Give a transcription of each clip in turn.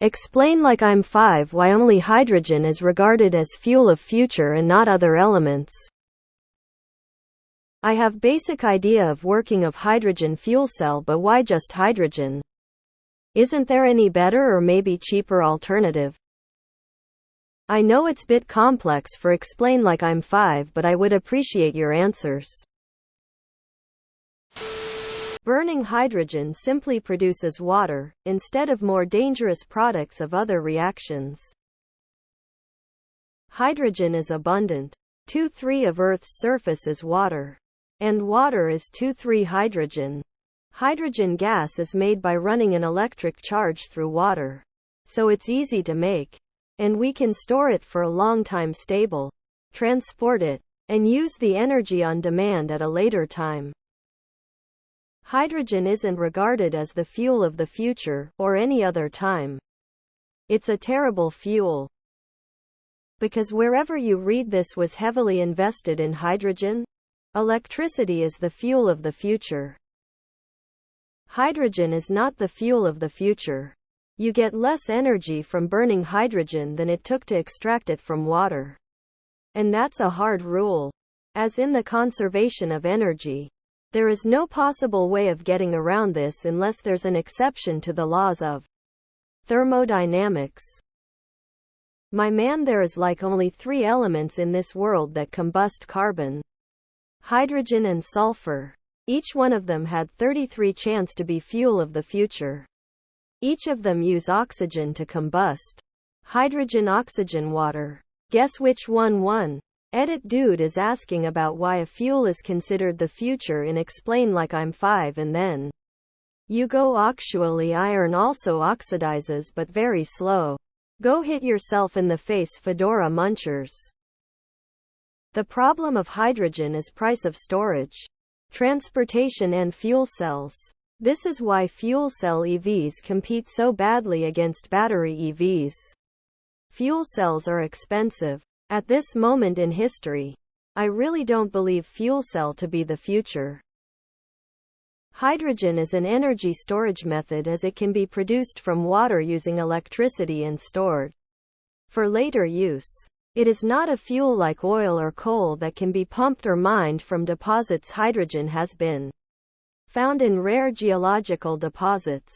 Explain like I'm 5 why only hydrogen is regarded as fuel of future and not other elements. I have basic idea of working of hydrogen fuel cell, but why just hydrogen? Isn't there any better or maybe cheaper alternative? I know it's bit complex for explain like I'm 5, but I would appreciate your answers. Burning hydrogen simply produces water, instead of more dangerous products of other reactions. Hydrogen is abundant. 2/3 of Earth's surface is water. And water is 2/3 hydrogen. Hydrogen gas is made by running an electric charge through water. So it's easy to make. And we can store it for a long time stable, transport it, and use the energy on demand at a later time. Hydrogen isn't regarded as the fuel of the future, or any other time. It's a terrible fuel. Because wherever you read this was heavily invested in hydrogen. Electricity is the fuel of the future. Hydrogen is not the fuel of the future. You get less energy from burning hydrogen than it took to extract it from water. And that's a hard rule. As in the conservation of energy, there is no possible way of getting around this unless there's an exception to the laws of thermodynamics. My man, there is like only 3 elements in this world that combust: carbon, hydrogen and sulfur. Each one of them had 33 chance to be fuel of the future. Each of them use oxygen to combust. Hydrogen, oxygen, water. Guess which one won? Edit dude is asking about why a fuel is considered the future in explain like I'm 5, and then you go actually iron also oxidizes but very slow. Go hit yourself in the face, Fedora Munchers. The problem of hydrogen is price of storage, transportation and fuel cells. This is why fuel cell EVs compete so badly against battery EVs. Fuel cells are expensive. At this moment in history, I really don't believe fuel cell to be the future. Hydrogen is an energy storage method as it can be produced from water using electricity and stored for later use. It is not a fuel like oil or coal that can be pumped or mined from deposits. Hydrogen has been found in rare geological deposits.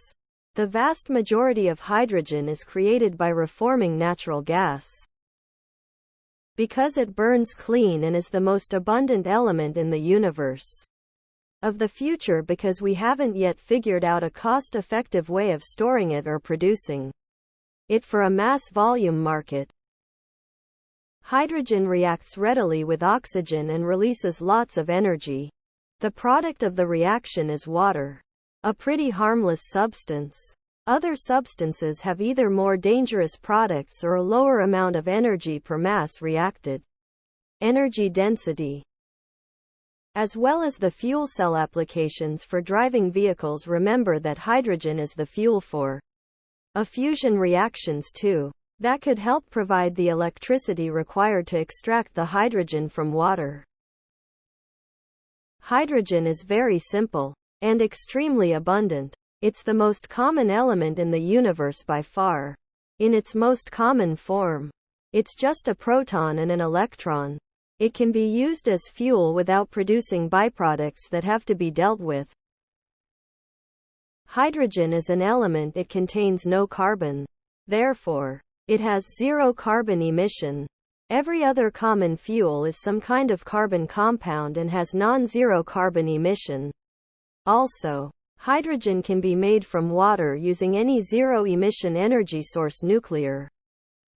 The vast majority of hydrogen is created by reforming natural gas. Because it burns clean and is the most abundant element in the universe of the future, because we haven't yet figured out a cost-effective way of storing it or producing it for a mass volume market. Hydrogen reacts readily with oxygen and releases lots of energy. The product of the reaction is water, a pretty harmless substance. Other substances have either more dangerous products or a lower amount of energy per mass reacted. Energy density, as well as the fuel cell applications for driving vehicles. Remember that hydrogen is the fuel for a fusion reactions too. That could help provide the electricity required to extract the hydrogen from water. Hydrogen is very simple and extremely abundant. It's the most common element in the universe by far. In its most common form, it's just a proton and an electron. It can be used as fuel without producing byproducts that have to be dealt with. Hydrogen is an element. It contains no carbon. Therefore, it has zero carbon emission. Every other common fuel is some kind of carbon compound and has non-zero carbon emission. Also, hydrogen can be made from water using any zero-emission energy source: nuclear,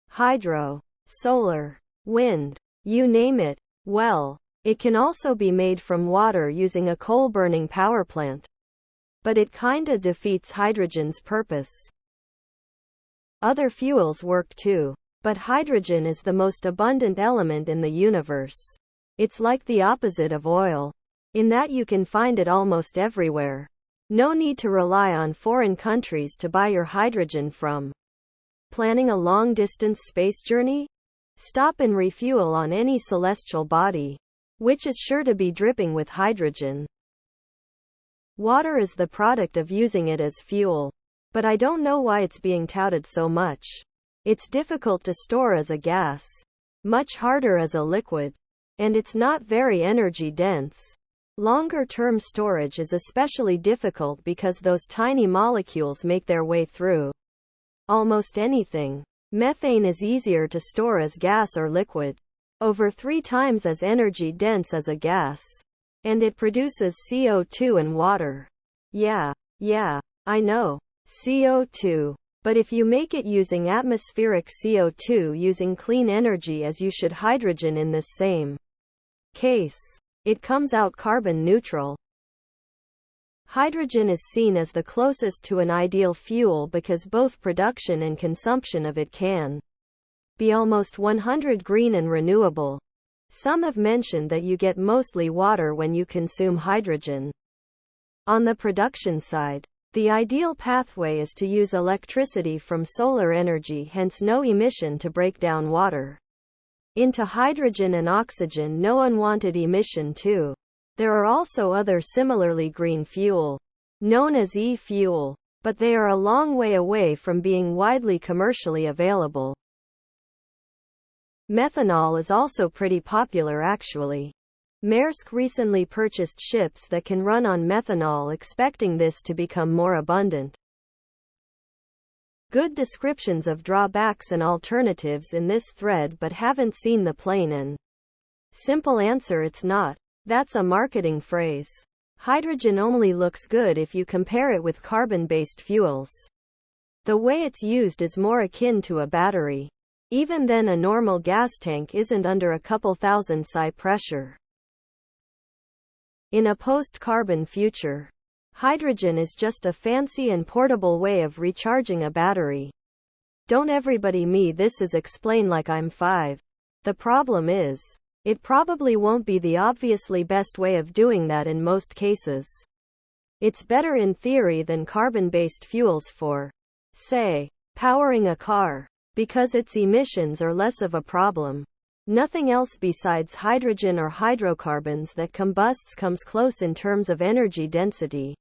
hydro, solar, wind, you name it. Well, it can also be made from water using a coal-burning power plant. But it kinda defeats hydrogen's purpose. Other fuels work too, but hydrogen is the most abundant element in the universe. It's like the opposite of oil, in that you can find it almost everywhere. No need to rely on foreign countries to buy your hydrogen from. Planning a long-distance space journey? Stop and refuel on any celestial body, which is sure to be dripping with hydrogen. Water is the product of using it as fuel. But I don't know why it's being touted so much. It's difficult to store as a gas, much harder as a liquid, and it's not very energy dense. Longer-term storage is especially difficult because those tiny molecules make their way through almost anything. Methane is easier to store as gas or liquid, over 3 times as energy dense as a gas. And it produces CO2 and water. Yeah, I know. CO2. But if you make it using atmospheric CO2 using clean energy as you should hydrogen in this same case, it comes out carbon neutral. Hydrogen is seen as the closest to an ideal fuel because both production and consumption of it can be almost 100% green and renewable. Some have mentioned that you get mostly water when you consume hydrogen. On the production side, the ideal pathway is to use electricity from solar energy, hence no emission to break down water into hydrogen and oxygen, no unwanted emission too. There are also other similarly green fuel, known as e-fuel, but they are a long way away from being widely commercially available. Methanol is also pretty popular actually. Maersk recently purchased ships that can run on methanol, expecting this to become more abundant. Good descriptions of drawbacks and alternatives in this thread, but haven't seen the plain and simple answer: it's not. That's a marketing phrase. Hydrogen only looks good if you compare it with carbon-based fuels. The way it's used is more akin to a battery. Even then, a normal gas tank isn't under a couple thousand psi pressure. In a post-carbon future, hydrogen is just a fancy and portable way of recharging a battery. Don't everybody me this is explain like I'm 5. The problem is, it probably won't be the obviously best way of doing that in most cases. It's better in theory than carbon-based fuels for, say, powering a car, because its emissions are less of a problem. Nothing else besides hydrogen or hydrocarbons that combusts comes close in terms of energy density.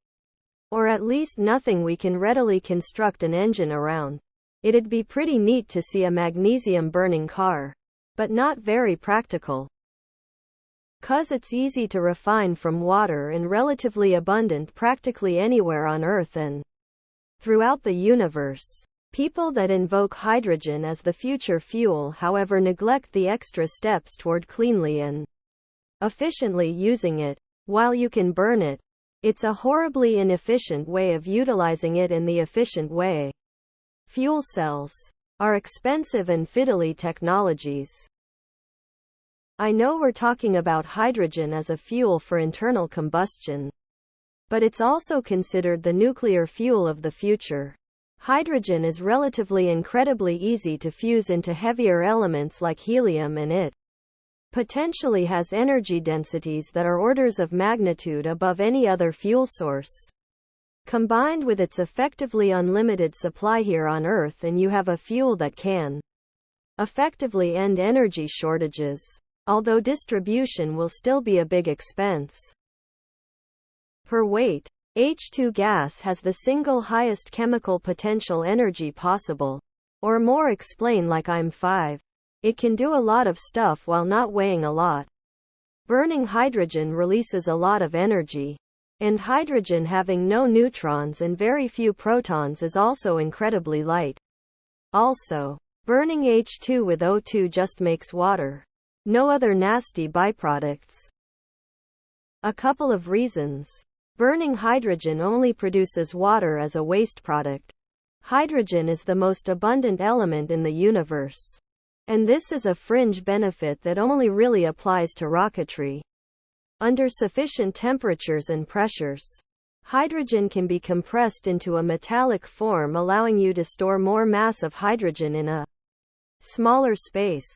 Or at least nothing we can readily construct an engine around. It'd be pretty neat to see a magnesium burning car, but not very practical. 'Cause it's easy to refine from water and relatively abundant practically anywhere on Earth and throughout the universe. People that invoke hydrogen as the future fuel, however, neglect the extra steps toward cleanly and efficiently using it. While you can burn it, it's a horribly inefficient way of utilizing it in the efficient way. Fuel cells are expensive and fiddly technologies. I know we're talking about hydrogen as a fuel for internal combustion, but it's also considered the nuclear fuel of the future. Hydrogen is relatively incredibly easy to fuse into heavier elements like helium, and it potentially has energy densities that are orders of magnitude above any other fuel source. Combined with its effectively unlimited supply here on Earth, and you have a fuel that can effectively end energy shortages, although distribution will still be a big expense. Per weight, H2 gas has the single highest chemical potential energy possible. Or more explain like I'm 5. It can do a lot of stuff while not weighing a lot. Burning hydrogen releases a lot of energy. And hydrogen, having no neutrons and very few protons, is also incredibly light. Also, burning H2 with O2 just makes water. No other nasty byproducts. A couple of reasons. Burning hydrogen only produces water as a waste product. Hydrogen is the most abundant element in the universe. And this is a fringe benefit that only really applies to rocketry. Under sufficient temperatures and pressures, hydrogen can be compressed into a metallic form, allowing you to store more mass of hydrogen in a smaller space.